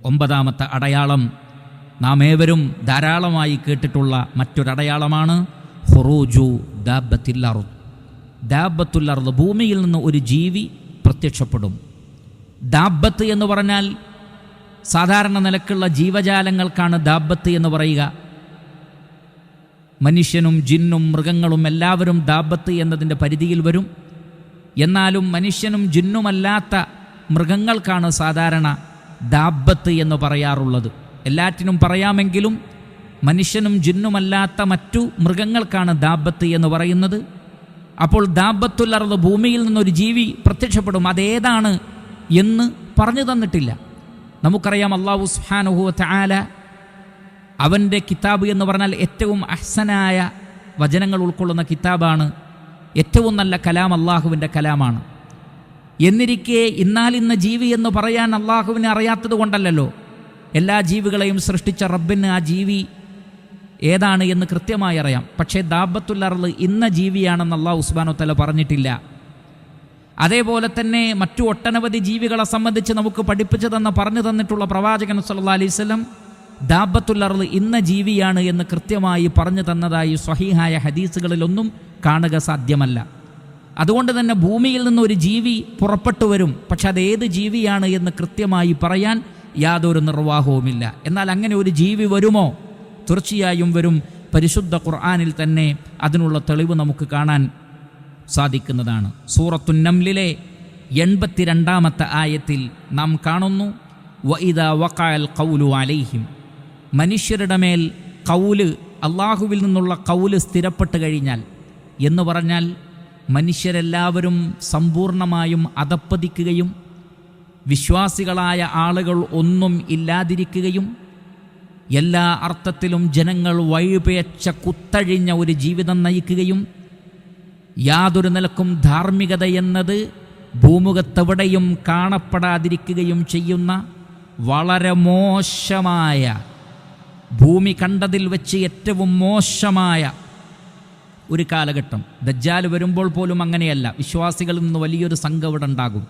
ഒമ്പതാമത്തെ അടയാളം നാം ഏവരും ധാരാളമായി കേട്ടിട്ടുള്ള മറ്റൊരടയാളമാണ് ഖുറൂജു ദാബത്തുൽ അർദ്. ദാബത്തുൽ അർദ്, ഭൂമിയിൽ നിന്ന് ഒരു ജീവി പ്രത്യക്ഷപ്പെടും. ദാബത്ത് എന്ന് പറഞ്ഞാൽ സാധാരണ നിലക്കുള്ള ജീവജാലങ്ങൾക്കാണ് ദാബത്ത് എന്ന് പറയുക. മനുഷ്യനും ജിന്നും മൃഗങ്ങളും എല്ലാവരും ദാബത്ത് എന്നതിൻ്റെ പരിധിയിൽ വരും. എന്നാലും മനുഷ്യനും ജിന്നുമല്ലാത്ത മൃഗങ്ങൾക്കാണ് സാധാരണ ദാബത്ത് എന്ന് പറയാറുള്ളത്. എല്ലാറ്റിനും പറയാമെങ്കിലും മനുഷ്യനും ജിന്നുമല്ലാത്ത മറ്റു മൃഗങ്ങൾക്കാണ് ദാബത്ത് എന്ന് പറയുന്നത്. അപ്പോൾ ദാബത്തുൽ അർദ്, ഭൂമിയിൽ നിന്നൊരു ജീവി പ്രത്യക്ഷപ്പെടും. അതേതാണ് എന്ന് പറഞ്ഞു തന്നിട്ടില്ല. നമുക്കറിയാം അല്ലാഹു സുബ്ഹാനഹു വ തആല അവൻ്റെ കിതാബ് എന്ന് പറഞ്ഞാൽ ഏറ്റവും അഹ്സനായ വചനങ്ങൾ ഉൾക്കൊള്ളുന്ന കിതാബാണ്. ഏറ്റവും നല്ല കലാം അള്ളാഹുവിൻ്റെ കലാമാണ്. എന്നിരിക്കെ ഇന്നാലിന്ന ജീവി എന്ന് പറയാൻ അള്ളാഹുവിനെ അറിയാത്തത് കൊണ്ടല്ലല്ലോ. എല്ലാ ജീവികളെയും സൃഷ്ടിച്ച റബ്ബിന് ആ ജീവി ഏതാണ് എന്ന് കൃത്യമായി അറിയാം. പക്ഷേ ദാബത്തുൽ അർദ് ഇന്ന ജീവിയാണെന്ന് അല്ലാഹു സുബ്ഹാനഹു വ തആല പറഞ്ഞിട്ടില്ല. അതേപോലെ തന്നെ മറ്റു ഒട്ടനവധി ജീവികളെ സംബന്ധിച്ച് നമുക്ക് പഠിപ്പിച്ചു പറഞ്ഞു തന്നിട്ടുള്ള പ്രവാചകൻ സല്ലല്ലാഹു അലൈഹി വസല്ലം ദാബത്തുൽ അർദ് ഇന്ന ജീവിയാണ് എന്ന് കൃത്യമായി പറഞ്ഞു തന്നതായി സ്വഹീഹായ ഹദീസുകളിലൊന്നും കാണുക സാധ്യമല്ല. അതുകൊണ്ട് തന്നെ ഭൂമിയിൽ നിന്ന് ഒരു ജീവി പുറപ്പെട്ടു വരും. പക്ഷെ അതേത് ജീവിയാണ് എന്ന് കൃത്യമായി പറയാൻ യാതൊരു നിർവാഹവുമില്ല. എന്നാൽ അങ്ങനെ ഒരു ജീവി വരുമോ? തീർച്ചയായും വരും. പരിശുദ്ധ ഖുർആനിൽ തന്നെ അതിനുള്ള തെളിവ് നമുക്ക് കാണാൻ സാധിക്കുന്നതാണ്. സൂറത്തുൻ നംലിലെ 82-ാമത്തെ ആയത്തിൽ നാം കാണുന്നു, വഇദാ വഖഅൽ ഖൗലു അലൈഹിം, മനുഷ്യരുടെ മേൽ ഖൗല്, അള്ളാഹുവിൽ നിന്നുള്ള ഖൗല് സ്ഥിരപ്പെട്ട് കഴിഞ്ഞാൽ എന്ന് പറഞ്ഞാൽ മനുഷ്യരെല്ലാവരും സമ്പൂർണമായും അധപ്പതിക്കുകയും വിശ്വാസികളായ ആളുകൾ ഒന്നും ഇല്ലാതിരിക്കുകയും എല്ലാ അർത്ഥത്തിലും ജനങ്ങൾ വഴിപിഴച്ച കുത്തഴിഞ്ഞ ഒരു ജീവിതം നയിക്കുകയും യാതൊരു നിലക്കും ധാർമ്മികത എന്നത് ഭൂമുഖത്തെവിടെയും കാണപ്പെടാതിരിക്കുകയും ചെയ്യുന്ന വളരെ മോശമായ, ഭൂമി കണ്ടതിൽ വെച്ച് ഏറ്റവും മോശമായ ഒരു കാലഘട്ടം. ദജ്ജാൽ വരുമ്പോൾ പോലും അങ്ങനെയല്ല. വിശ്വാസികളിൽ നിന്ന് വലിയൊരു സംഘം ഇവിടെ ഉണ്ടാകും.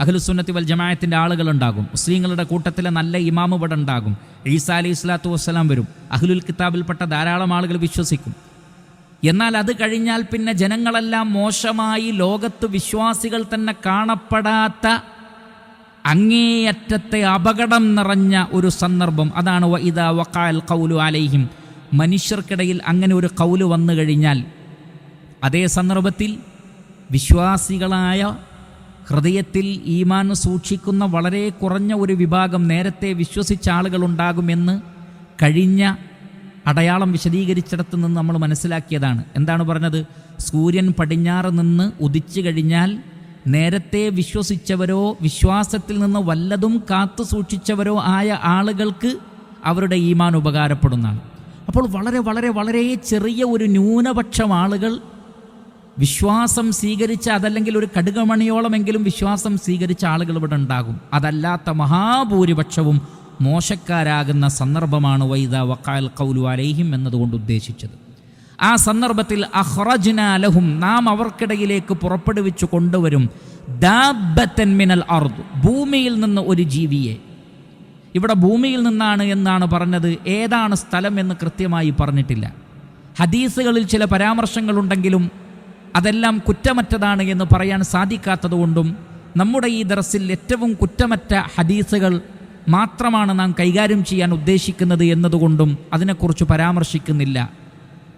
അഹ്ലുസുന്നത്തി വൽ ജമാഅത്തിൻ്റെ ആളുകളുണ്ടാകും. മുസ്ലിങ്ങളുടെ കൂട്ടത്തിലെ നല്ല ഇമാം ഇവിടെ ഉണ്ടാകും. ഈസാ അലൈഹി സ്വലാത്തു വസ്സലാം വരും. അഹ്ലുൽ കിതാബിൽപ്പെട്ട ധാരാളം ആളുകൾ വിശ്വസിക്കും. എന്നാൽ അത് കഴിഞ്ഞാൽ പിന്നെ ജനങ്ങളെല്ലാം മോശമായി, ലോകത്ത് വിശ്വാസികൾ തന്നെ കാണപ്പെടാത്ത അങ്ങേയറ്റത്തെ അപകടം നിറഞ്ഞ ഒരു സന്ദർഭം. അതാണ് വഇദാ വഖഅൽ ഖൗലു അലൈഹിം. മനുഷ്യർക്കിടയിൽ അങ്ങനെ ഒരു ഖൗല് വന്നു കഴിഞ്ഞാൽ അതേ സന്ദർഭത്തിൽ വിശ്വാസികളായ, ഹൃദയത്തിൽ ഈമാൻ സൂക്ഷിക്കുന്ന വളരെ കുറഞ്ഞ ഒരു വിഭാഗം നേരത്തെ വിശ്വസിച്ച ആളുകളുണ്ടാകുമെന്ന് കഴിഞ്ഞ അടയാളം വിശദീകരിച്ചിടത്ത് നിന്ന് നമ്മൾ മനസ്സിലാക്കിയതാണ്. എന്താണ് പറഞ്ഞത്? സൂര്യൻ പടിഞ്ഞാറ് നിന്ന് ഉദിച്ചു കഴിഞ്ഞാൽ നേരത്തെ വിശ്വസിച്ചവരോ വിശ്വാസത്തിൽ നിന്ന് വല്ലതും കാത്തു സൂക്ഷിച്ചവരോ ആയ ആളുകൾക്ക് അവരുടെ ഈമാൻ ഉപകാരപ്പെടുന്നതാണ്. അപ്പോൾ വളരെ വളരെ വളരെ ചെറിയ ഒരു ന്യൂനപക്ഷം ആളുകൾ വിശ്വാസം സ്വീകരിച്ച, അതല്ലെങ്കിൽ ഒരു കടുകമണിയോളമെങ്കിലും വിശ്വാസം സ്വീകരിച്ച ആളുകൾ ഇവിടെ ഉണ്ടാകും. അതല്ലാത്ത മഹാഭൂരിപക്ഷവും മോശക്കാരാകുന്ന സന്ദർഭമാണ് വൈദാ വഖഅൽ ഖൗലു അലൈഹിം എന്നതുകൊണ്ട് ഉദ്ദേശിച്ചത്. ആ സന്ദർഭത്തിൽ അഖ്റജ്നാ ലഹും, നാം അവർക്കിടയിലേക്ക് പുറപ്പെടുവിച്ചു കൊണ്ടുവരും, ദാബത്തൻ മിനൽ അർദ്, ഭൂമിയിൽ നിന്ന് ഒരു ജീവിയെ. ഇവിടെ ഭൂമിയിൽ നിന്നാണ് എന്നാണ് പറഞ്ഞത്. ഏതാണ് സ്ഥലം എന്ന് കൃത്യമായി പറഞ്ഞിട്ടില്ല. ഹദീസുകളിൽ ചില പരാമർശങ്ങളുണ്ടെങ്കിലും അതെല്ലാം കുറ്റമറ്റതാണ് എന്ന് പറയാൻ സാധിക്കാത്തതുകൊണ്ടും നമ്മുടെ ഈ ദർസിൽ ഏറ്റവും കുറ്റമറ്റ ഹദീസുകൾ മാത്രമാണ് നാം കൈകാര്യം ചെയ്യാൻ ഉദ്ദേശിക്കുന്നത് എന്നതുകൊണ്ടും അതിനെക്കുറിച്ച് പരാമർശിക്കുന്നില്ല.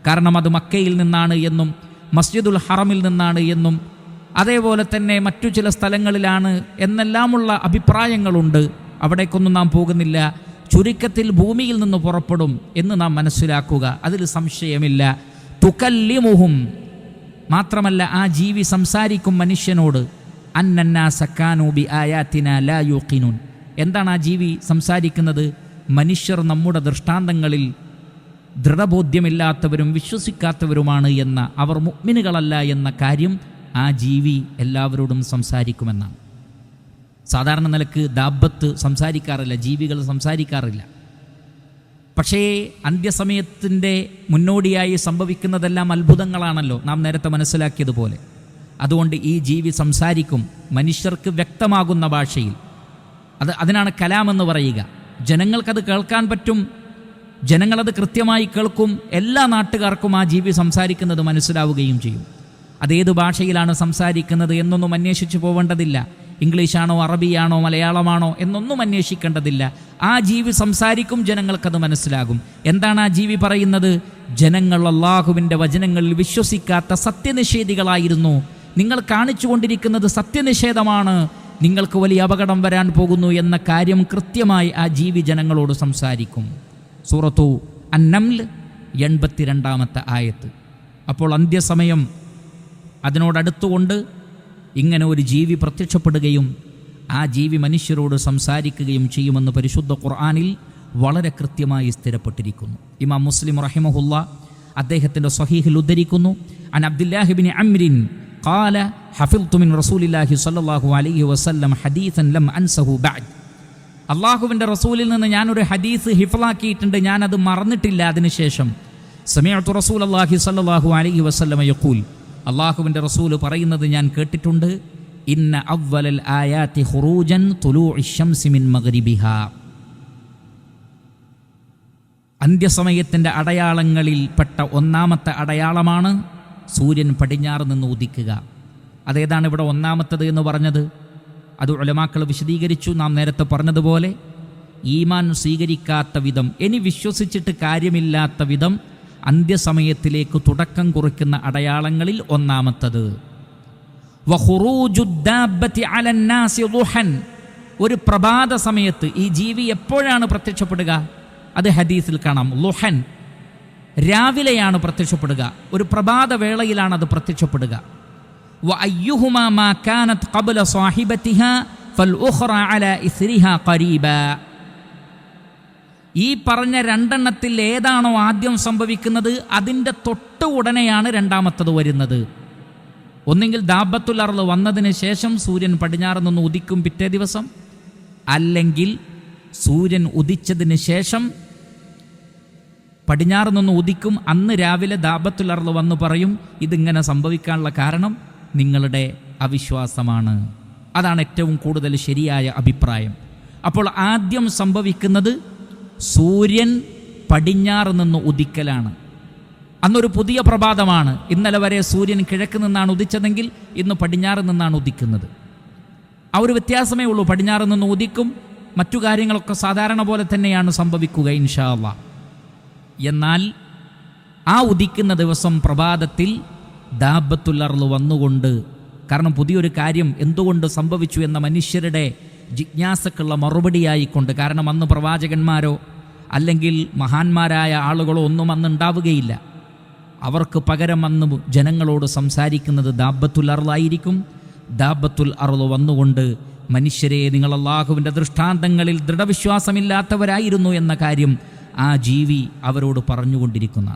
കാരണം അത് മക്കയിൽ നിന്നാണ് എന്നും മസ്ജിദുൽ ഹറമിൽ നിന്നാണ് എന്നും അതേപോലെ തന്നെ മറ്റു ചില സ്ഥലങ്ങളിലാണ് എന്നെല്ലാമുള്ള അഭിപ്രായങ്ങളുണ്ട്. അവിടേക്കൊന്നും നാം പോകുന്നില്ല. ചുരുക്കത്തിൽ ഭൂമിയിൽ നിന്ന് പുറപ്പെടും എന്ന് നാം മനസ്സിലാക്കുക, അതിൽ സംശയമില്ല. തുകല്ലിമുഹും, മാത്രമല്ല ആ ജീവി സംസാരിക്കും മനുഷ്യനോട്. അന്നന്നാസ കാനൂ ബി ആയാതിനാ ലാ യൂഖിനൂൻ. എന്താണ് ആ ജീവി സംസാരിക്കുന്നത്? മനുഷ്യർ നമ്മുടെ ദൃഷ്ടാന്തങ്ങളിൽ ദൃഢബോധ്യമില്ലാത്തവരും വിശ്വസിക്കാത്തവരുമാണ് എന്ന, അവർ മുഅ്മിനുകളല്ല എന്ന കാര്യം ആ ജീവി എല്ലാവരോടും സംസാരിക്കുമെന്നാണ്. സാധാരണ നിലക്ക് ദാബത്ത് സംസാരിക്കാറില്ല, ജീവികൾ സംസാരിക്കാറില്ല. പക്ഷേ അന്ത്യസമയത്തിൻ്റെ മുന്നോടിയായി സംഭവിക്കുന്നതെല്ലാം അത്ഭുതങ്ങളാണല്ലോ, നാം നേരത്തെ മനസ്സിലാക്കിയതുപോലെ. അതുകൊണ്ട് ഈ ജീവി സംസാരിക്കും മനുഷ്യർക്ക് വ്യക്തമാകുന്ന ഭാഷയിൽ. അതിനാണ് കലാമെന്ന് പറയുക. ജനങ്ങൾക്കത് കേൾക്കാൻ പറ്റും, ജനങ്ങളത് കൃത്യമായി കേൾക്കും, എല്ലാ നാട്ടുകാർക്കും ആ ജീവി സംസാരിക്കുന്നത് മനസ്സിലാവുകയും ചെയ്യും. അതേത് ഭാഷയിലാണ് സംസാരിക്കുന്നത് എന്നൊന്നും അന്വേഷിച്ചു പോവേണ്ടതില്ല. ഇംഗ്ലീഷാണോ അറബിയാണോ മലയാളമാണോ എന്നൊന്നും അന്വേഷിക്കേണ്ടതില്ല. ആ ജീവി സംസാരിക്കും, ജനങ്ങൾക്കത് മനസ്സിലാകും. എന്താണ് ആ ജീവി പറയുന്നത്? ജനങ്ങൾ അല്ലാഹുവിൻ്റെ വചനങ്ങളിൽ വിശ്വസിക്കാത്ത സത്യനിഷേധികളായിരുന്നു, നിങ്ങൾ കാണിച്ചുകൊണ്ടിരിക്കുന്നത് സത്യനിഷേധമാണ്, നിങ്ങൾക്ക് വലിയ അപകടം വരാൻ പോകുന്നു എന്ന കാര്യം കൃത്യമായി ആ ജീവി ജനങ്ങളോട് സംസാരിക്കും. സൂറത്തു അന്നംൽ 82-ാമത്തെ ആയത്ത്. അപ്പോൾ അന്ത്യസമയം അതിനോടടുത്തുകൊണ്ട് ഇങ്ങനെ ഒരു ജീവി പ്രത്യക്ഷപ്പെടുകയും ആ ജീവി മനുഷ്യരോട് സംസാരിക്കുകയും ചെയ്യുമെന്ന് പരിശുദ്ധ ഖുർആനിൽ വളരെ കൃത്യമായി സ്ഥിരപ്പെട്ടിരിക്കുന്നു. ഇമാം മുസ്ലിം റഹിമഹുല്ല അദ്ദേഹത്തിൻ്റെ സ്വഹീഹിൽ ഉദ്ധരിക്കുന്നു, അൻ അബ്ദുല്ലാഹി ഇബ്നു അംറിൻ ഖാല ഹഫിൾതു മിൻ റസൂലില്ലാഹി സ്വല്ലല്ലാഹു അലൈഹി വസല്ലം ഹദീസൻ ലം അൻസഹു ബഅദ്. അള്ളാഹുവിൻ്റെ റസൂലിൽ നിന്ന് ഞാനൊരു ഹദീസ് ഹിഫ്ളാക്കിയിട്ടുണ്ട്, ഞാനത് മറന്നിട്ടില്ല അതിനുശേഷം. സമീഅതു റസൂലല്ലാഹി സ്വല്ലല്ലാഹു അലൈഹി വസല്ലം യഖൂൽ, അള്ളാഹുവിൻ്റെ റസൂല് പറയുന്നത് ഞാൻ കേട്ടിട്ടുണ്ട്, ഇന്ന അവ്വലൽ ആയാതി ഖുറൂജൻ തുലൂഇ ശംസി മിൻ മഗ്രിബിഹാ. അന്ത്യസമയത്തിൻ്റെ അടയാളങ്ങളിൽപ്പെട്ട ഒന്നാമത്തെ അടയാളമാണ് സൂര്യൻ പടിഞ്ഞാറ് നിന്ന് ഉദിക്കുക. അതേതാണ് ഇവിടെ ഒന്നാമത്തത് എന്ന് പറഞ്ഞത്? അത് ഉലമാക്കൾ വിശദീകരിച്ചു. നാം നേരത്തെ പറഞ്ഞതുപോലെ ഈമാൻ സ്വീകരിക്കാത്ത വിധം, ഇനി വിശ്വസിച്ചിട്ട് കാര്യമില്ലാത്ത വിധം അന്ത്യസമയത്തിലേക്ക് തുടക്കം കുറിക്കുന്ന അടയാളങ്ങളിൽ ഒന്നാമത്തത് ഒരു പ്രഭാത സമയത്ത് ഈ ജീവി എപ്പോഴാണ് പ്രത്യക്ഷപ്പെടുക? അത് ഹദീസിൽ കാണാം. ലുഹൻ, രാവിലെയാണ് പ്രത്യക്ഷപ്പെടുക, ഒരു പ്രഭാത വേളയിലാണ് അത് പ്രത്യക്ഷപ്പെടുക. وأيهما ما كانت قبل صاحبتها فالأخرى على إثرها قريبا. ഈ പറഞ്ഞ രണ്ടെണ്ണത്തിൽ ഏതാണോ ആദ്യം സംഭവിക്കുന്നത് അതിൻ്റെ തൊട്ട് ഉടനെയാണ് രണ്ടാമത്തത് വരുന്നത്. ഒന്നെങ്കിൽ ദാബത്തുൽ അർള് വന്നതിന് ശേഷം സൂര്യൻ പടിഞ്ഞാറ് നിന്ന് ഉദിക്കും പിറ്റേ ദിവസം, അല്ലെങ്കിൽ സൂര്യൻ ഉദിച്ചതിന് ശേഷം പടിഞ്ഞാറ് നിന്ന് ഉദിക്കും, അന്ന് രാവിലെ ദാബത്തുൽ അർള് വന്ന് പറയും ഇതിങ്ങനെ സംഭവിക്കാനുള്ള കാരണം നിങ്ങളുടെ അവിശ്വാസമാണ്. അതാണ് ഏറ്റവും കൂടുതൽ ശരിയായ അഭിപ്രായം. അപ്പോൾ ആദ്യം സംഭവിക്കുന്നത് സൂര്യൻ പടിഞ്ഞാറ് നിന്ന് ഉദിക്കലാണ്. അന്നൊരു പുതിയ പ്രഭാതമാണ്. ഇന്നലെ വരെ സൂര്യൻ കിഴക്ക് നിന്നാണ് ഉദിച്ചതെങ്കിൽ ഇന്ന് പടിഞ്ഞാറ് നിന്നാണ് ഉദിക്കുന്നത്. ആ ഒരു വ്യത്യാസമേ ഉള്ളൂ. പടിഞ്ഞാറ് നിന്ന് ഉദിക്കും, മറ്റു കാര്യങ്ങളൊക്കെ സാധാരണ പോലെ തന്നെയാണ് സംഭവിക്കുക ഇൻഷാ അല്ലാഹ്. എന്നാൽ ആ ഉദിക്കുന്ന ദിവസം പ്രഭാതത്തിൽ ദാബത്തുൽ അർള് വന്നുകൊണ്ട്, കാരണം പുതിയൊരു കാര്യം എന്തുകൊണ്ട് സംഭവിച്ചു എന്ന മനുഷ്യരുടെ ജിജ്ഞാസക്കുള്ള മറുപടിയായിക്കൊണ്ട്, കാരണം അന്ന് പ്രവാചകന്മാരോ അല്ലെങ്കിൽ മഹാന്മാരായ ആളുകളോ ഒന്നും അന്ന് ഉണ്ടാവുകയില്ല. അവർക്ക് പകരം അന്ന് ജനങ്ങളോട് സംസാരിക്കുന്നത് ദാബത്തുൽ അർളായിരിക്കും. ദാബത്തുൽ അർള് വന്നുകൊണ്ട് മനുഷ്യരെ, നിങ്ങൾ അല്ലാഹുവിൻ്റെ ദൃഷ്ടാന്തങ്ങളിൽ ദൃഢവിശ്വാസമില്ലാത്തവരായിരുന്നു എന്ന കാര്യം ആ ജീവി അവരോട് പറഞ്ഞുകൊണ്ടിരിക്കുന്ന